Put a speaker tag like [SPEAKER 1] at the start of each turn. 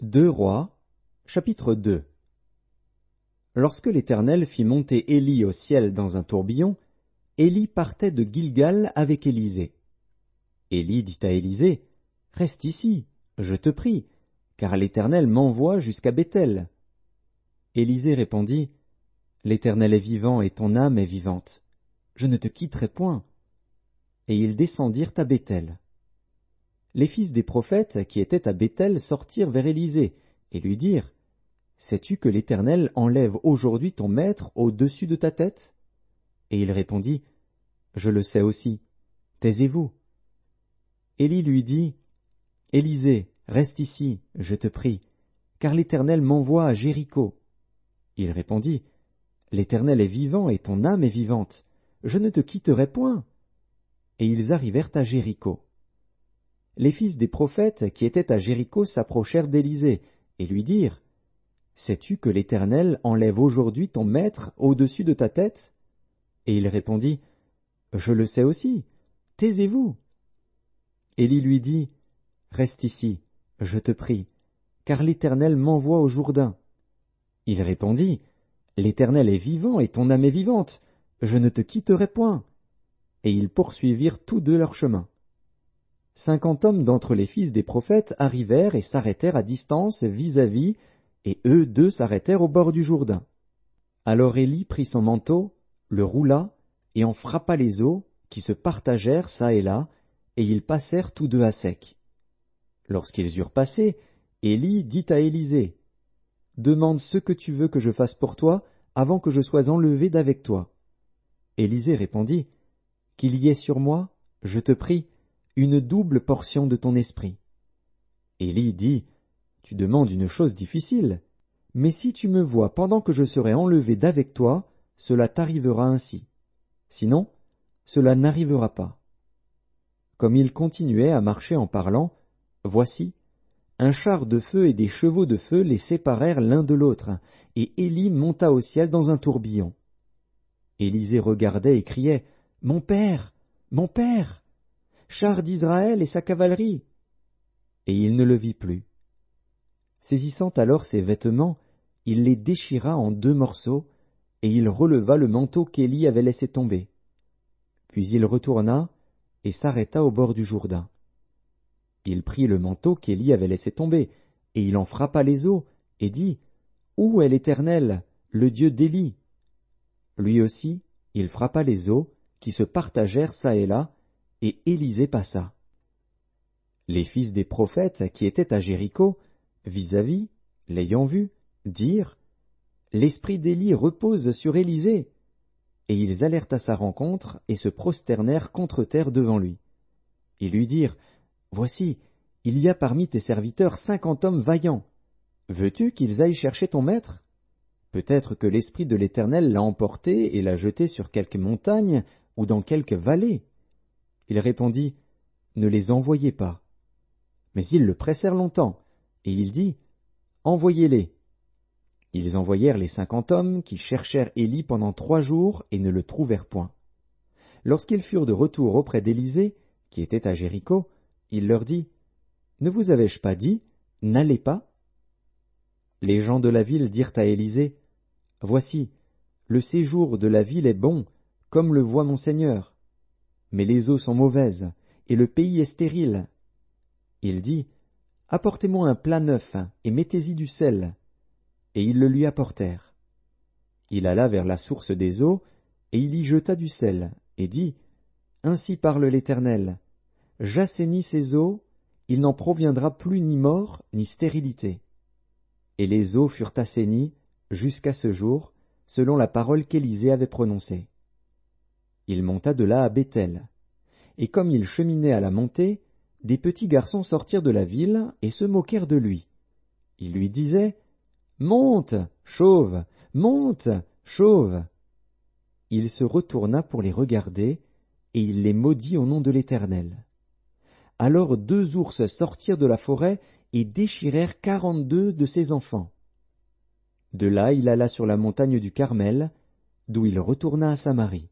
[SPEAKER 1] Deux Rois, chapitre 2. Lorsque l'Éternel fit monter Élie au ciel dans un tourbillon, Élie partait de Gilgal avec Élisée. Élie dit à Élisée, « Reste ici, je te prie, car l'Éternel m'envoie jusqu'à Béthel. » Élisée répondit, « L'Éternel est vivant et ton âme est vivante. Je ne te quitterai point. » Et ils descendirent à Béthel. Les fils des prophètes qui étaient à Béthel sortirent vers Élisée et lui dirent, « Sais-tu que l'Éternel enlève aujourd'hui ton maître au-dessus de ta tête ?» Et il répondit, « Je le sais aussi. Taisez-vous. » Élie lui dit, « Élisée, reste ici, je te prie, car l'Éternel m'envoie à Jéricho. » Il répondit, « L'Éternel est vivant et ton âme est vivante. Je ne te quitterai point. » Et ils arrivèrent à Jéricho. Les fils des prophètes qui étaient à Jéricho s'approchèrent d'Élisée et lui dirent, « Sais-tu que l'Éternel enlève aujourd'hui ton maître au-dessus de ta tête ?» Et il répondit, « Je le sais aussi. Taisez-vous. » Élie lui dit, « Reste ici, je te prie, car l'Éternel m'envoie au Jourdain. » Il répondit, « L'Éternel est vivant et ton âme est vivante. Je ne te quitterai point. » Et ils poursuivirent tous deux leur chemin. 50 hommes d'entre les fils des prophètes arrivèrent et s'arrêtèrent à distance vis-à-vis, et eux deux s'arrêtèrent au bord du Jourdain. Alors Élie prit son manteau, le roula, et en frappa les eaux, qui se partagèrent çà et là, et ils passèrent tous deux à sec. Lorsqu'ils eurent passé, Élie dit à Élisée, « Demande ce que tu veux que je fasse pour toi, avant que je sois enlevé d'avec toi. » Élisée répondit, « Qu'il y ait sur moi, je te prie, une double portion de ton esprit. » Élie dit, « Tu demandes une chose difficile, mais si tu me vois pendant que je serai enlevé d'avec toi, cela t'arrivera ainsi. Sinon, cela n'arrivera pas. » Comme il continuait à marcher en parlant, voici, un char de feu et des chevaux de feu les séparèrent l'un de l'autre, et Élie monta au ciel dans un tourbillon. Élisée regardait et criait, « Mon père! Mon père! Char d'Israël et sa cavalerie !» Et il ne le vit plus. Saisissant alors ses vêtements, il les déchira en 2 morceaux, et il releva le manteau qu'Élie avait laissé tomber. Puis il retourna et s'arrêta au bord du Jourdain. Il prit le manteau qu'Élie avait laissé tomber, et il en frappa les eaux, et dit, « Où est l'Éternel, le Dieu d'Élie ?» Lui aussi, il frappa les eaux, qui se partagèrent çà et là, et Élisée passa. Les fils des prophètes qui étaient à Jéricho, vis-à-vis, l'ayant vu, dirent, « L'esprit d'Élie repose sur Élisée. » Et ils allèrent à sa rencontre et se prosternèrent contre terre devant lui. Ils lui dirent, « Voici, il y a parmi tes serviteurs 50 hommes vaillants. Veux-tu qu'ils aillent chercher ton maître? Peut-être que l'Esprit de l'Éternel l'a emporté et l'a jeté sur quelque montagne ou dans quelque vallée. » Il répondit, « Ne les envoyez pas. » Mais ils le pressèrent longtemps, et il dit, « Envoyez-les. » Ils envoyèrent les 50 hommes qui cherchèrent Élie pendant 3 jours et ne le trouvèrent point. Lorsqu'ils furent de retour auprès d'Élisée, qui était à Jéricho, il leur dit, « Ne vous avais-je pas dit, n'allez pas ?» Les gens de la ville dirent à Élisée, « Voici, le séjour de la ville est bon, comme le voit mon seigneur. Mais les eaux sont mauvaises, et le pays est stérile. » Il dit, « Apportez-moi un plat neuf, et mettez-y du sel. » Et ils le lui apportèrent. Il alla vers la source des eaux, et il y jeta du sel, et dit, « Ainsi parle l'Éternel, j'assainis ces eaux, il n'en proviendra plus ni mort, ni stérilité. » Et les eaux furent assainies, jusqu'à ce jour, selon la parole qu'Élisée avait prononcée. Il monta de là à Béthel. Et comme il cheminait à la montée, des petits garçons sortirent de la ville et se moquèrent de lui. Ils lui disaient, « Monte, chauve, monte, chauve. » Il se retourna pour les regarder, et il les maudit au nom de l'Éternel. Alors 2 ours sortirent de la forêt et déchirèrent 42 de ses enfants. De là il alla sur la montagne du Carmel, d'où il retourna à Samarie.